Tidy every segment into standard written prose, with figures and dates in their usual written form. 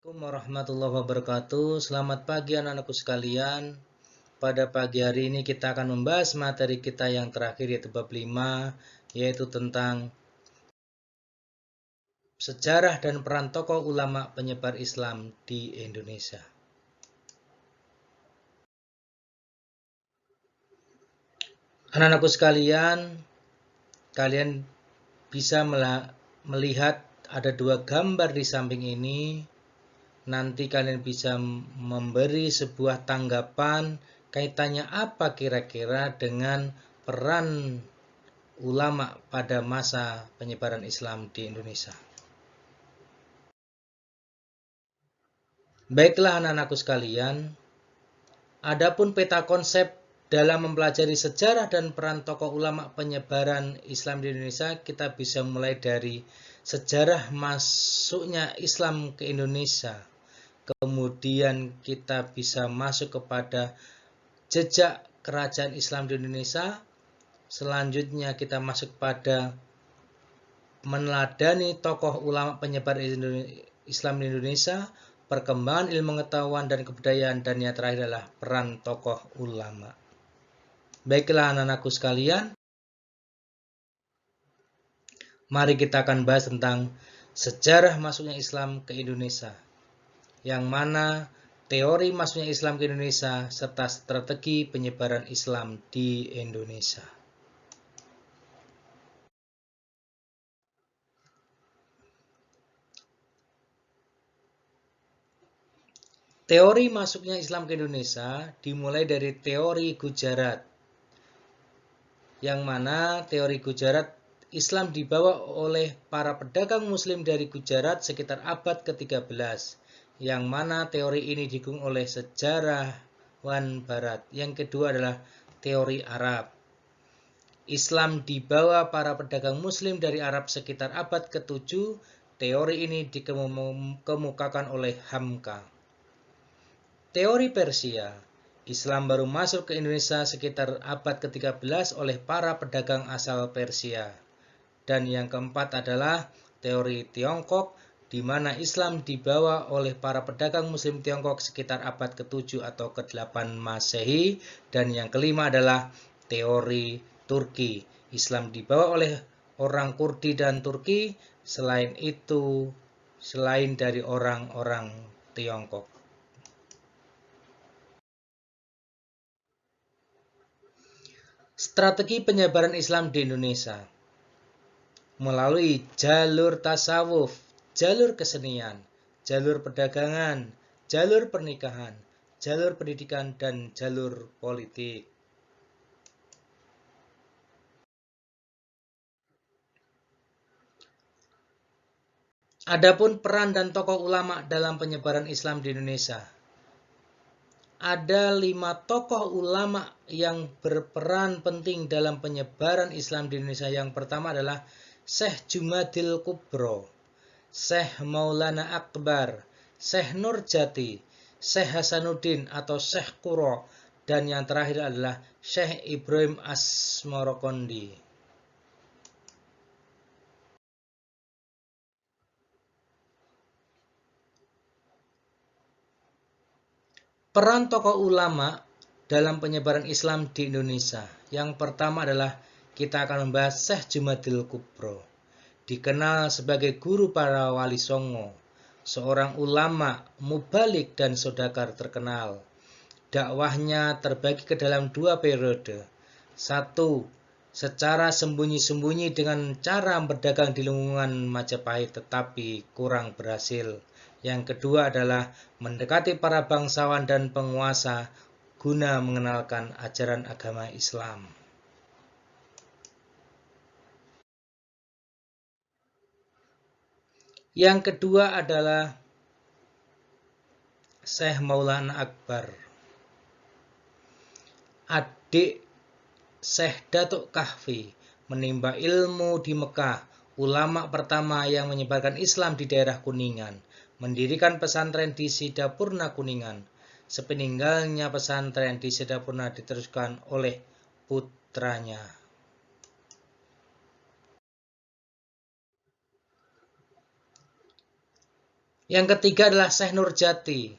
Assalamualaikum warahmatullahi wabarakatuh. Selamat pagi anak-anakku sekalian. Pada pagi hari ini kita akan membahas materi kita yang terakhir yaitu bab 5, yaitu tentang sejarah dan peran tokoh ulama penyebar Islam di Indonesia. Anak-anakku sekalian, kalian bisa melihat ada dua gambar di samping ini. Nanti kalian bisa memberi sebuah tanggapan kaitannya apa kira-kira dengan peran ulama pada masa penyebaran Islam di Indonesia. Baiklah anak-anakku sekalian, adapun peta konsep dalam mempelajari sejarah dan peran tokoh ulama penyebaran Islam di Indonesia, kita bisa mulai dari sejarah masuknya Islam ke Indonesia. Kemudian kita bisa masuk kepada jejak kerajaan Islam di Indonesia. Selanjutnya kita masuk pada meneladani tokoh ulama penyebar Islam di Indonesia, perkembangan ilmu pengetahuan dan kebudayaan, dan yang terakhir adalah peran tokoh ulama. Baiklah anak-anakku sekalian, mari kita akan bahas tentang sejarah masuknya Islam ke Indonesia, yang mana teori masuknya Islam ke Indonesia serta strategi penyebaran Islam di Indonesia. Teori masuknya Islam ke Indonesia dimulai dari teori Gujarat, yang mana teori Gujarat Islam dibawa oleh para pedagang muslim dari Gujarat sekitar abad ke-13, yang mana teori ini didukung oleh sejarawan barat. Yang kedua adalah teori Arab. Islam dibawa para pedagang muslim dari Arab sekitar abad ke-7. Teori ini dikemukakan oleh Hamka. Teori Persia, Islam baru masuk ke Indonesia sekitar abad ke-13 oleh para pedagang asal Persia. Dan yang keempat adalah teori Tiongkok, di mana Islam dibawa oleh para pedagang muslim Tiongkok sekitar abad ke-7 atau ke-8 Masehi. Dan yang kelima adalah teori Turki, Islam dibawa oleh orang Kurdi dan Turki, selain dari orang-orang Tiongkok. Strategi penyebaran Islam di Indonesia melalui jalur tasawuf, jalur kesenian, jalur perdagangan, jalur pernikahan, jalur pendidikan, dan jalur politik. Adapun peran dan tokoh ulama dalam penyebaran Islam di Indonesia. Ada 5 tokoh ulama yang berperan penting dalam penyebaran Islam di Indonesia. Yang pertama adalah Syekh Jumadil Kubro, Syekh Maulana Akbar, Syekh Nurjati, Syekh Hasanuddin atau Syekh Quro, dan yang terakhir adalah Syekh Ibrahim Asmorokondi. Peran tokoh ulama dalam penyebaran Islam di Indonesia. Yang pertama adalah kita akan membahas Syekh Jumadil Kubro. Dikenal sebagai guru para wali songo, seorang ulama, mubalik, dan saudagar terkenal. Dakwahnya terbagi ke dalam 2 periode. 1. Secara sembunyi-sembunyi dengan cara berdagang di lingkungan Majapahit tetapi kurang berhasil. Yang kedua adalah mendekati para bangsawan dan penguasa guna mengenalkan ajaran agama Islam. Yang kedua adalah Syekh Maulana Akbar, adik Syekh Datuk Kahfi, menimba ilmu di Mekah, ulama pertama yang menyebarkan Islam di daerah Kuningan, mendirikan pesantren di Sidapurna Kuningan. Sepeninggalnya pesantren di Sidapurna diteruskan oleh putranya. Yang ketiga adalah Syekh Nurjati,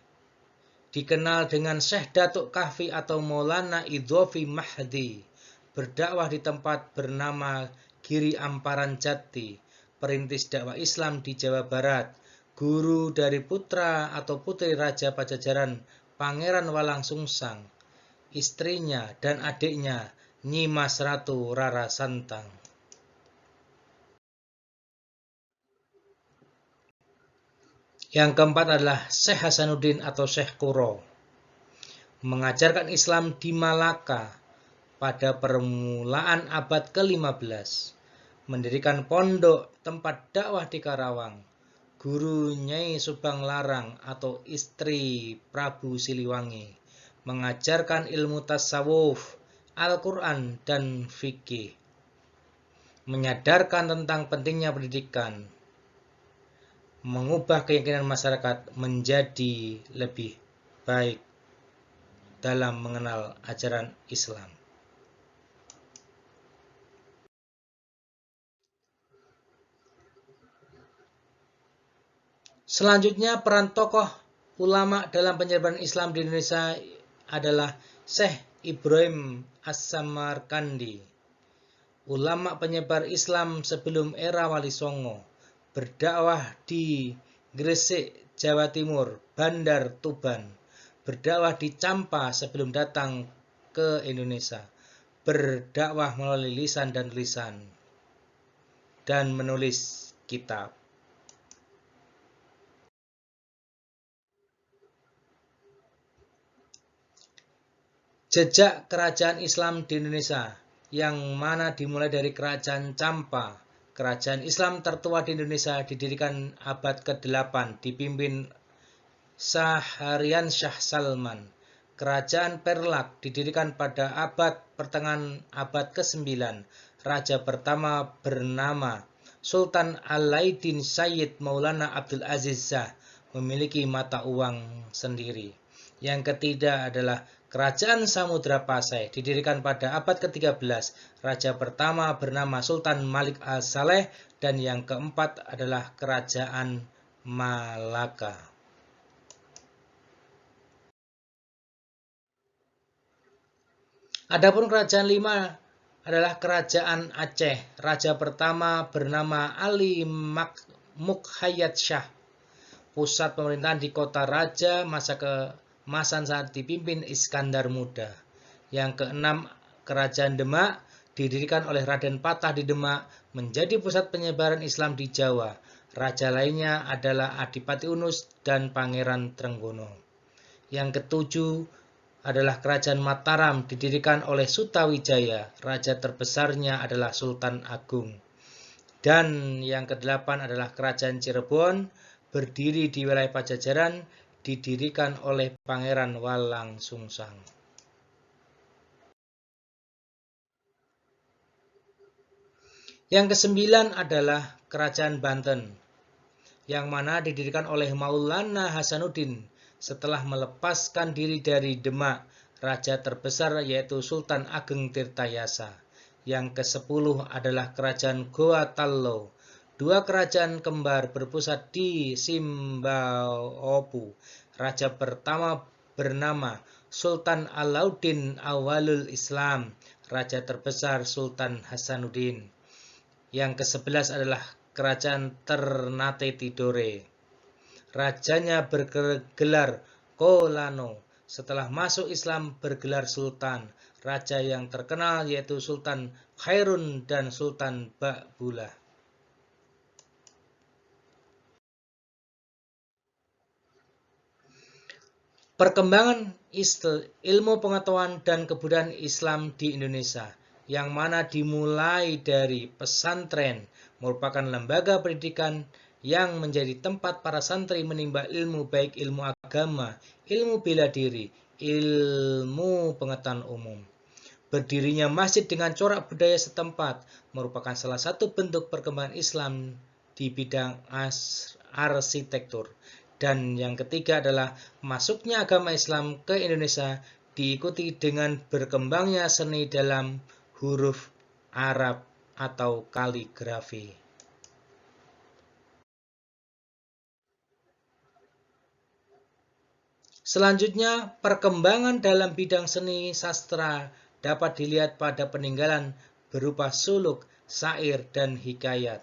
dikenal dengan Syekh Datuk Kahfi atau Maulana Idhofi Mahdi, berdakwah di tempat bernama Giri Amparan Jati, perintis dakwah Islam di Jawa Barat, guru dari putra atau putri Raja Pajajaran Pangeran Walangsungsang, istrinya dan adiknya Nyi Mas Ratu Rara Santang. Yang keempat adalah Syekh Hasanuddin atau Syekh Kuro, mengajarkan Islam di Malaka pada permulaan abad ke-15, mendirikan pondok tempat dakwah di Karawang, guru Nyai Subang Larang atau istri Prabu Siliwangi, mengajarkan ilmu tasawuf, Al-Quran, dan fikih, menyadarkan tentang pentingnya pendidikan, mengubah keyakinan masyarakat menjadi lebih baik dalam mengenal ajaran Islam. Selanjutnya, peran tokoh ulama dalam penyebaran Islam di Indonesia adalah Syekh Ibrahim As-Samarkandi, ulama penyebar Islam sebelum era Wali Songo, berdakwah di Gresik, Jawa Timur, Bandar, Tuban, berdakwah di Campa sebelum datang ke Indonesia, berdakwah melalui lisan dan tulisan, dan menulis kitab. Jejak kerajaan Islam di Indonesia, yang mana dimulai dari Kerajaan Campa. Kerajaan Islam tertua di Indonesia didirikan abad ke-8 dipimpin Syahrian Shah Salman. Kerajaan Perlak didirikan pada abad pertengahan abad ke-9. Raja pertama bernama Sultan Alaidin Sayyid Maulana Abdul Aziz Shah memiliki mata uang sendiri. Yang ketiga adalah Kerajaan Samudra Pasai didirikan pada abad ke-13. Raja pertama bernama Sultan Malik Al-Saleh, dan yang keempat adalah Kerajaan Malaka. Adapun kerajaan 5 adalah Kerajaan Aceh. Raja pertama bernama Ali Mukhayyad Shah. Pusat pemerintahan di kota Raja masa keemasan saat dipimpin Iskandar Muda. Yang keenam, Kerajaan Demak didirikan oleh Raden Patah di Demak, menjadi pusat penyebaran Islam di Jawa. Raja lainnya adalah Adipati Unus dan Pangeran Trenggono. Yang ketujuh adalah Kerajaan Mataram didirikan oleh Sutawijaya. Raja terbesarnya adalah Sultan Agung. Dan yang kedelapan adalah Kerajaan Cirebon, berdiri di wilayah Pajajaran, didirikan oleh Pangeran Walangsungsang. Yang kesembilan adalah Kerajaan Banten, yang mana didirikan oleh Maulana Hasanuddin setelah melepaskan diri dari Demak. Raja terbesar yaitu Sultan Ageng Tirtayasa. Yang ke-10 adalah Kerajaan Goa Tallo. Dua kerajaan kembar berpusat di Simbaopu. Raja pertama bernama Sultan Alauddin Awalul Islam. Raja terbesar Sultan Hasanuddin. Yang ke-11 adalah Kerajaan Ternate Tidore. Rajanya bergelar Kolano. Setelah masuk Islam bergelar Sultan. Raja yang terkenal yaitu Sultan Khairun dan Sultan Ba'bullah. Perkembangan ilmu pengetahuan dan kebudayaan Islam di Indonesia, yang mana dimulai dari pesantren, merupakan lembaga pendidikan yang menjadi tempat para santri menimba ilmu, baik ilmu agama, ilmu bela diri, ilmu pengetahuan umum. Berdirinya masjid dengan corak budaya setempat merupakan salah satu bentuk perkembangan Islam di bidang arsitektur. Dan yang ketiga adalah masuknya agama Islam ke Indonesia diikuti dengan berkembangnya seni dalam huruf Arab atau kaligrafi. Selanjutnya, perkembangan dalam bidang seni sastra dapat dilihat pada peninggalan berupa suluk, syair, dan hikayat.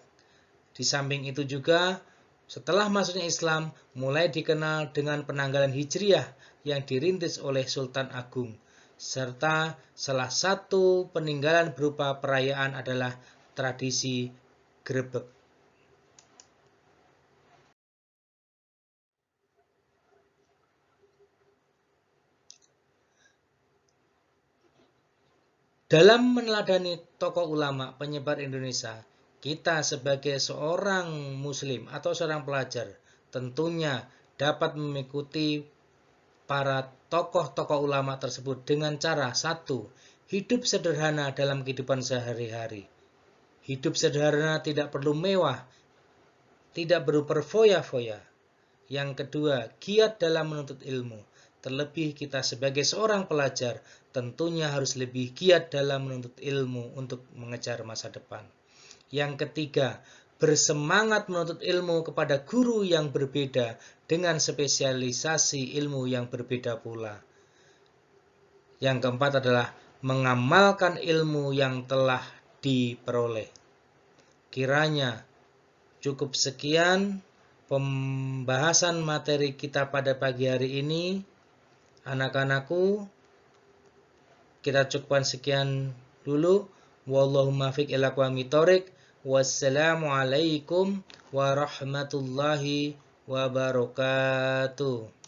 Di samping itu juga, setelah masuknya Islam, mulai dikenal dengan penanggalan Hijriah yang dirintis oleh Sultan Agung, serta salah satu peninggalan berupa perayaan adalah tradisi grebek. Dalam meneladani tokoh ulama penyebar Indonesia, kita sebagai seorang muslim atau seorang pelajar tentunya dapat mengikuti para tokoh-tokoh ulama tersebut dengan cara satu, hidup sederhana dalam kehidupan sehari-hari. Hidup sederhana tidak perlu mewah, tidak perlu berfoya-foya. Yang kedua, giat dalam menuntut ilmu. Terlebih kita sebagai seorang pelajar tentunya harus lebih giat dalam menuntut ilmu untuk mengejar masa depan. Yang ketiga, bersemangat menuntut ilmu kepada guru yang berbeda dengan spesialisasi ilmu yang berbeda pula. Yang keempat adalah mengamalkan ilmu yang telah diperoleh. Kiranya cukup sekian pembahasan materi kita pada pagi hari ini. Anak-anakku, kita cukupkan sekian dulu. Wallahu muwaffiq ila aqwamit thoriq. Wassalamualaikum warahmatullahi wabarakatuh.